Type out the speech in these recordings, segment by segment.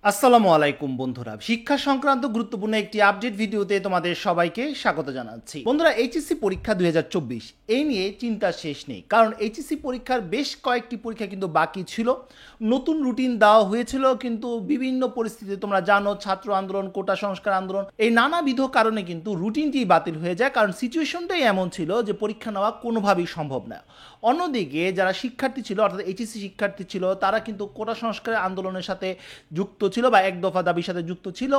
আসসালামু আলাইকুম বন্ধুরা, শিক্ষা সংক্রান্ত গুরুত্বপূর্ণ একটি আপডেট ভিডিওতে তোমাদের সবাইকে স্বাগত জানাচ্ছি। বন্ধুরা, এইচএসসি পরীক্ষা 2024 এই নিয়ে চিন্তা শেষ নেই, কারণ এইচএসসি পরীক্ষার বেশ কয়েকটি পরীক্ষা কিন্তু বাকি ছিল। নতুন রুটিন দেওয়া হয়েছিল, কিন্তু বিভিন্ন পরিস্থিতিতে তোমরা জানো, ছাত্র আন্দোলন, কোটা সংস্কার আন্দোলন, এই নানাবিধ কারণে কিন্তু রুটিনটি বাতিল হয়ে যায়, কারণ সিচুয়েশনটাই এমন ছিল যে পরীক্ষা নেওয়া কোনোভাবেই সম্ভব না। অন্যদিকে যারা শিক্ষার্থী ছিল, অর্থাৎ এইচএসসি শিক্ষার্থী ছিল, তারা কিন্তু কোটা সংস্কারের আন্দোলনের সাথে যুক্ত ছিল বা এক দফা দাবির সাথে যুক্ত ছিল।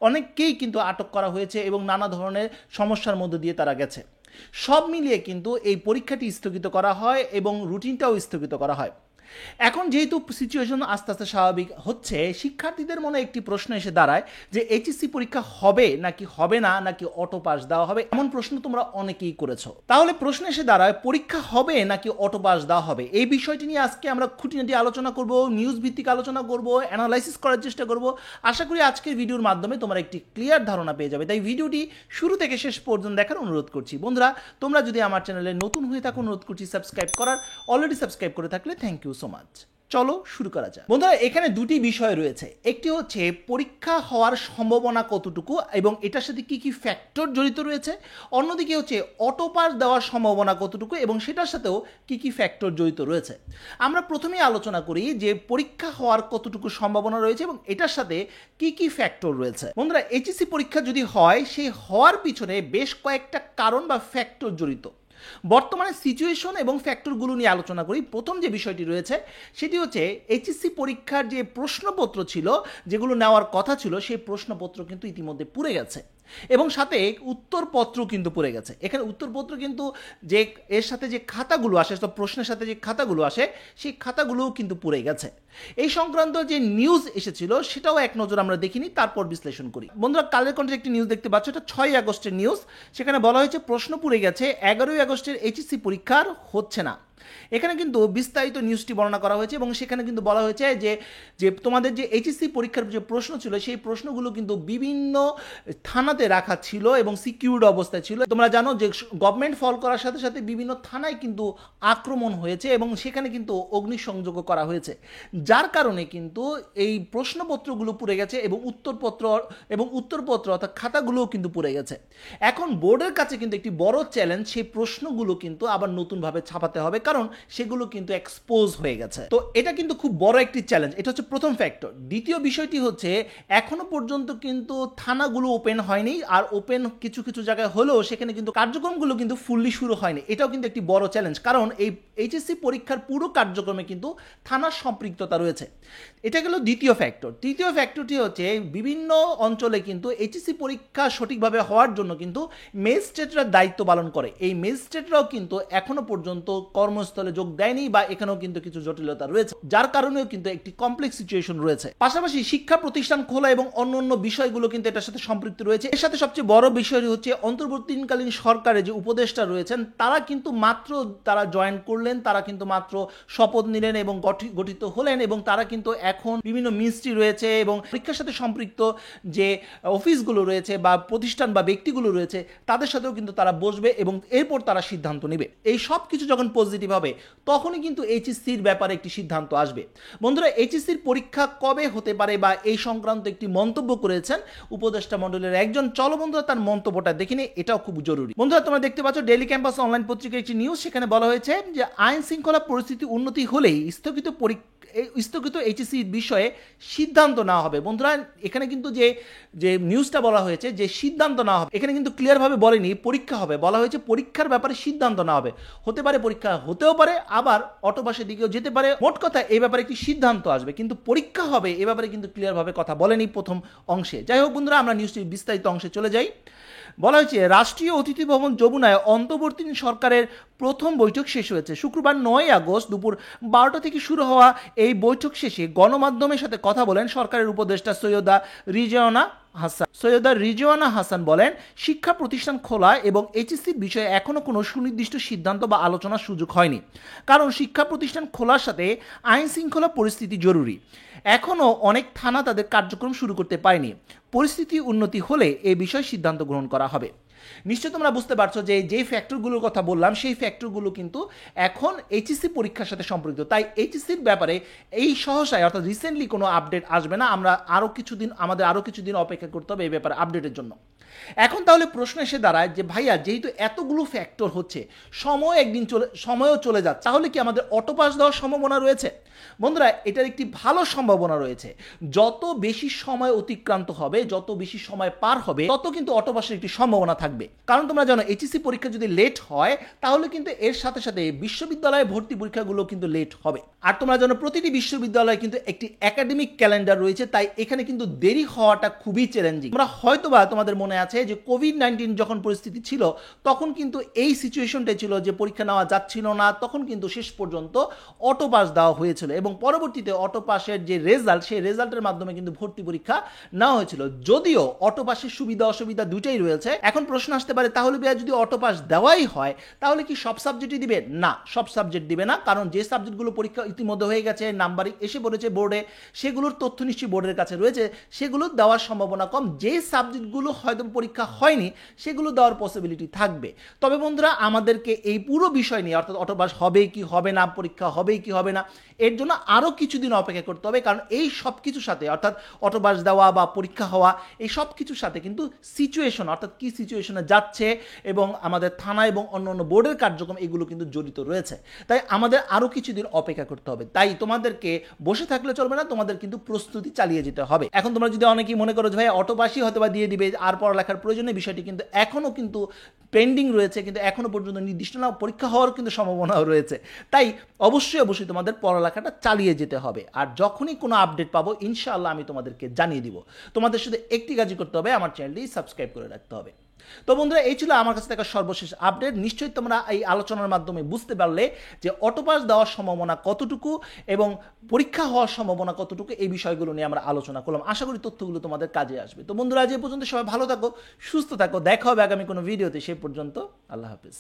অনেককেই কিন্তু আটক করা হয়েছে এবং নানা ধরনের সমস্যার মধ্যে দিয়ে তারা গেছে। সব মিলিয়ে কিন্তু এই পরীক্ষাটি স্থগিত করা হয় এবং রুটিনটাও স্থগিত করা হয়। এখন যেহেতু সিচুয়েশন আস্তে আস্তে স্বাভাবিক হচ্ছে, শিক্ষার্থীদের মনে একটি প্রশ্ন এসে দাঁড়ায় যে এইচএসসি পরীক্ষা হবে নাকি হবে না, নাকি অটো পাস দেওয়া হবে, এমন প্রশ্ন তোমরা অনেকেই করেছো। তাহলে প্রশ্ন এসে দাঁড়ায়, পরীক্ষা হবে নাকি অটো পাস দেওয়া হবে? এই বিষয়টি নিয়ে আজকে আমরা খুঁটিনাটি আলোচনা করব, নিউজ ভিত্তিক আলোচনা করব, অ্যানালাইসিস করার চেষ্টা করব। আশা করি আজকের ভিডিওর মাধ্যমে তোমরা একটি ক্লিয়ার ধারণা পেয়ে যাবে। তাই ভিডিওটি শুরু থেকে শেষ পর্যন্ত দেখার অনুরোধ করছি। বন্ধুরা, তোমরা যদি আমার চ্যানেলে নতুন হয়ে থাকো, অনুরোধ করছি সাবস্ক্রাইব করার। অলরেডি সাবস্ক্রাইব করে থাকলে থ্যাংক ইউ সো মাচ। চলো শুরু করা যাক। বন্ধুরা, এখানে দুটি বিষয় রয়েছে। একটি হচ্ছে পরীক্ষা হওয়ার সম্ভাবনা কতটুকু এবং এটার সাথে কি কি ফ্যাক্টর জড়িত রয়েছে। অন্যদিকে হচ্ছে অটো পাস দেওয়ার সম্ভাবনা কতটুকু এবং সেটার সাথেও কি কি ফ্যাক্টর জড়িত রয়েছে। আমরা প্রথমেই আলোচনা করি যে পরীক্ষা হওয়ার কতটুকু সম্ভাবনা রয়েছে এবং এটার সাথে কি কি ফ্যাক্টর রয়েছে। বন্ধুরা, এইচএসসি পরীক্ষা যদি হয়, সেই হওয়ার পিছনে বেশ কয়েকটা কারণ বা ফ্যাক্টর জড়িত। বর্তমানে সিচুয়েশন এবং ফ্যাক্টরগুলো নিয়ে আলোচনা করি। প্রথম যে বিষয়টি রয়েছে সেটি হচ্ছে এইচএসসি পরীক্ষার যে প্রশ্নপত্র ছিল, যেগুলো নেওয়ার কথা ছিল, সেই প্রশ্নপত্র কিন্তু ইতিমধ্যে পুড়ে গেছে এবং সাথে উত্তরপত্র কিন্তু পড়ে গেছে। এখানে উত্তরপত্র কিন্তু যে এর সাথে যে খাতাগুলো আসে, তো প্রশ্নের সাথে যে খাতাগুলো আসে, সেই খাতাগুলোও কিন্তু পড়ে গেছে। এই সংক্রান্ত যে নিউজ এসেছিল সেটাও এক নজর আমরা দেখিনি, তারপর বিশ্লেষণ করি। বন্ধুরা, কালের কণ্ঠে একটি নিউজ দেখতে পাচ্ছ, এটা 6 আগস্টের নিউজ। সেখানে বলা হয়েছে প্রশ্ন পুড়ে গেছে, 11 আগস্টের এইচএসসি পরীক্ষার হচ্ছে না। এখানে কিন্তু বিস্তারিত নিউজটি বর্ণনা করা হয়েছে এবং সেখানে কিন্তু বলা হয়েছে যে যে তোমাদের যে এইচএসসি পরীক্ষার যে প্রশ্ন ছিল, সেই প্রশ্নগুলো কিন্তু বিভিন্ন থানাতে রাখা ছিল এবং সিকিউরড অবস্থায় ছিল। তোমরা জানো যে গভর্নমেন্ট ফল করার সাথে সাথে বিভিন্ন থানায় কিন্তু আক্রমণ হয়েছে এবং সেখানে কিন্তু অগ্নিসংযোগও করা হয়েছে, যার কারণে কিন্তু এই প্রশ্নপত্রগুলো পুড়ে গেছে এবং উত্তরপত্র অর্থাৎ খাতাগুলোও কিন্তু পুড়ে গেছে। এখন বোর্ডের কাছে কিন্তু একটি বড় চ্যালেঞ্জ, সেই প্রশ্নগুলো কিন্তু আবার নতুনভাবে ছাপাতে হবে, কারণ সেগুলো কিন্তু এক্সপোজ হয়ে গেছে। তো এটা কিন্তু খুব বড় একটি চ্যালেঞ্জ। এটা হচ্ছে প্রথম ফ্যাক্টর। দ্বিতীয় বিষয়টি হচ্ছে এখনো পর্যন্ত কিন্তু থানাগুলো ওপেন হয়নি, আর ওপেন কিছু কিছু জায়গায় হলেও সেখানে কিন্তু কার্যক্রমগুলো কিন্তু ফুললি শুরু হয়নি। এটাও কিন্তু একটি বড় চ্যালেঞ্জ, কারণ এই এইচএসসি পরীক্ষার পুরো কার্যক্রমে কিন্তু থানার সম্পৃক্ততা রয়েছে। এটা গেল দ্বিতীয় ফ্যাক্টর। তৃতীয় ফ্যাক্টরটি হচ্ছে বিভিন্ন অঞ্চলে কিন্তু এইচএসসি পরীক্ষা সঠিকভাবে হওয়ার জন্য কিন্তু ম্যাজিস্ট্রেটরা দায়িত্ব পালন করে। এই ম্যাজিস্ট্রেটরাও কিন্তু এখনো পর্যন্ত কর্মস্থলে যোগ দেয়নি বা এখানেও কিন্তু কিছু জটিলতা রয়েছে, যার কারণেও কিন্তু একটি কমপ্লেক্স সিচুয়েশন রয়েছে। পাশাপাশি শিক্ষা প্রতিষ্ঠান খোলা এবং অন্যান্য বিষয়গুলো কিন্তু এটার সাথে সম্পৃক্ত রয়েছে। এর সাথে সবচেয়ে বড় বিষয় হচ্ছে অন্তর্বর্তীকালীন সরকারে যে উপদেষ্টা রয়েছেন, তারা কিন্তু মাত্র তারা জয়েন করলেন, তারা কিন্তু মাত্র শপথ নিলেন এবং গঠিত হলেন এবং তারা কিন্তু এখন বিভিন্ন মিনিস্ট্রি রয়েছে এবং পরীক্ষার সাথে সম্পৃক্ত যে অফিসগুলো রয়েছে বা প্রতিষ্ঠান বা ব্যক্তিগুলো রয়েছে, তাদের সাথেও কিন্তু তারা বসবে এবং এরপর তারা সিদ্ধান্ত নেবে। এই সব কিছু যখন পজিটিভ হবে, তখনই কিন্তু এইচএসসির ব্যাপারে একটি সিদ্ধান্ত আসবে। বন্ধুরা, এইচএসসির পরীক্ষা কবে হতে পারে বা এই সংক্রান্ত একটি মন্তব্য করেছেন উপদেষ্টা মণ্ডলের একজন। চলো বন্ধুরা, তার মন্তব্যটা দেখে নিই, এটাও খুব জরুরি। বন্ধুরা, তোমরা দেখতে পাচ্ছ ডেইলি ক্যাম্পাস অনলাইন পত্রিকার একটি নিউজ। সেখানে বলা হয়েছে যে আইন শৃঙ্খলা পরিস্থিতি উন্নতি হলেই স্থগিত এইচএসসি বিষয়ে সিদ্ধান্ত নেওয়া হবে। বন্ধুরা, এখানে কিন্তু যে নিউজটা বলা হয়েছে যে সিদ্ধান্ত নেওয়া হবে, এখানে কিন্তু ক্লিয়ারভাবে বলেনি পরীক্ষা হবে, বলা হয়েছে পরীক্ষার ব্যাপারে সিদ্ধান্ত নেওয়া হবে। হতে পারে পরীক্ষা হতেও পারে, আবার অটোপাসের দিকেও যেতে পারে। মোট কথা এই ব্যাপারে একটি সিদ্ধান্ত আসবে, কিন্তু পরীক্ষা হবে এ ব্যাপারে কিন্তু ক্লিয়ারভাবে কথা বলেনি প্রথম অংশে। যাই হোক বন্ধুরা, আমরা নিউজটির বিস্তারিত অংশে চলে যাই। বলা হয়েছে রাষ্ট্রীয় অতিথি ভবন যমুনায় অন্তর্বর্তী সরকারের প্রথম বৈঠক শেষ হয়েছে। শুক্রবার 9 আগস্ট দুপুর 12টা থেকে শুরু হওয়া এই বৈঠক শেষে গণমাধ্যমের সাথে কথা বলেন সরকারের উপদেষ্টা সৈয়দা রিজওয়ানা হাসান বলেন, শিক্ষা প্রতিষ্ঠান খোলা এবং এইচএসসির বিষয়ে এখনও কোনো সুনির্দিষ্ট সিদ্ধান্ত বা আলোচনার সুযোগ হয়নি, কারণ শিক্ষা প্রতিষ্ঠান খোলার সাথে আইন শৃঙ্খলা পরিস্থিতি জরুরি। এখনও অনেক থানা তাদের কার্যক্রম শুরু করতে পারেনি। পরিস্থিতি উন্নতি হলে এ বিষয়ে সিদ্ধান্ত গ্রহণ করা হবে। নিশ্চয়ই তোমরা বুঝতে পারছো যে যেই ফ্যাক্টরগুলোর কথা বললাম সেই ফ্যাক্টরগুলো কিন্তু এখন এইচএসসি পরীক্ষার সাথে সম্পর্কিত। তাই এইচএসসির ব্যাপারে এই সহসায় অর্থাৎ রিসেন্টলি কোনো আপডেট আসবে না, আমরা আমাদের আরও কিছুদিন অপেক্ষা করতে হবে এই ব্যাপারে আপডেটের জন্য। এখন তাহলে প্রশ্ন এসে দাঁড়ায় যে ভাইয়া যেহেতু এতগুলো ফ্যাক্টর হচ্ছে, সময়ও চলে যাচ্ছে, তাহলে কি আমাদের অটো পাস দেওয়ার সম্ভাবনা রয়েছে? বন্ধুরা, এটার একটি ভালো সম্ভাবনা রয়েছে। যত বেশি সময় অতিক্রান্ত হবে, যত বেশি সময় পার হবে, তত কিন্তু অটো পাসের একটি সম্ভাবনা থাকবে। কারণ তোমরা জানো এইচএসসি পরীক্ষা যদি লেট হয় তাহলে কিন্তু এর সাথে সাথে বিশ্ববিদ্যালয়ে ভর্তি পরীক্ষাগুলো কিন্তু লেট হবে। আর তোমরা জানো প্রতিটি বিশ্ববিদ্যালয়ে কিন্তু একটি একাডেমিক ক্যালেন্ডার রয়েছে, তাই এখানে কিন্তু দেরি হওয়াটা খুবই চ্যালেঞ্জিং। আমরা হয়তোবা তোমাদের মনে আছে যে কোভিড-19 যখন পরিস্থিতি ছিল তখন কিন্তু এই সিচুয়েশনটাই ছিল যে পরীক্ষা নেওয়া যাচ্ছিল না, তখন কিন্তু শেষ পর্যন্ত অটো পাস দেওয়া হয়েছিল এবং পরবর্তীতে অটো পাসের যে রেজাল্ট সেই রেজাল্টের মাধ্যমে কিন্তু ভর্তি পরীক্ষা নেওয়া হয়েছিল। যদিও অটো পাসের সুবিধা অসুবিধা দুইটাই রয়েছে। এখন প্রশ্ন আসতে পারে তাহলে যদি অটো পাস দেওয়াই হয় তাহলে কি সব সাবজেক্টই দিবে? না, সব সাবজেক্ট দিবে না, কারণ যে সাবজেক্টগুলো পরীক্ষা ইতিমধ্যে হয়ে গেছে, নাম্বারিং এসে পড়েছে বোর্ডে, সেগুলোর তথ্য নিশ্চয়ই বোর্ডের কাছে রয়েছে, সেগুলো দেওয়ার সম্ভাবনা কম। যে সাবজেক্টগুলো হয়তো পরীক্ষা হয়নি সেগুলো দেওয়ার পসিবিলিটি থাকবে। তবে বন্ধুরা, আমাদেরকে এই পুরো বিষয় নিয়ে অর্থাৎ অটো পাস হবে কি হবে না, পরীক্ষা হবে কি হবে না, এর জন্য আরও কিছুদিন অপেক্ষা করতে হবে। কারণ এই সব কিছুর সাথে অর্থাৎ অটো পাস দেওয়া বা পরীক্ষা হওয়া এই সব কিছুর সাথে কিন্তু সিচুয়েশন অর্থাৎ কি সিচুয়েশনে যাচ্ছে এবং আমাদের থানা এবং অন্য বোর্ডের কার্যক্রম এগুলো কিন্তু জড়িত রয়েছে। তাই আমাদের আরও কিছুদিন অপেক্ষা করতে হবে। তাই তোমাদেরকে বসে থাকলে চলবে না, তোমাদের কিন্তু প্রস্তুতি চালিয়ে যেতে হবে। এখন তোমরা যদি অনেকেই মনে করো যে ভাই অটো পাসই হয়তো বা দিয়ে দিবে আর পড়ালেখার প্রয়োজনীয় বিষয়টি কিন্তু এখনও কিন্তু পেন্ডিং রয়েছে, কিন্তু এখনও পর্যন্ত নির্দিষ্ট না, পরীক্ষা হওয়ার কিন্তু সম্ভাবনাও রয়েছে। তাই অবশ্যই তোমাদের পড়ালেখাটা চালিয়ে যেতে হবে। আর যখনই কোনো আপডেট পাবো ইনশাআল্লাহ আমি তোমাদেরকে জানিয়ে দিব। তোমাদের শুধু একটি কাজই করতে হবে, আমার চ্যানেলটি সাবস্ক্রাইব করে রাখতে হবে। তো বন্ধুরা, এই ছিল আমার কাছে থাকা সর্বশেষ আপডেট। নিশ্চয়ই তোমরা এই আলোচনার মাধ্যমে বুঝতে পারলে যে অটো পাস দেওয়ার সম্ভাবনা কতটুকু এবং পরীক্ষা হওয়ার সম্ভাবনা কতটুকু, এই বিষয়গুলো নিয়ে আমরা আলোচনা করলাম। আশা করি তথ্যগুলো তোমাদের কাজে আসবে। তো বন্ধুরা, আজ এই পর্যন্ত সবাই ভালো থাকো, সুস্থ থাকো, দেখা হবে আগামী কোনো ভিডিওতে। সেই পর্যন্ত আল্লাহ হাফেজ।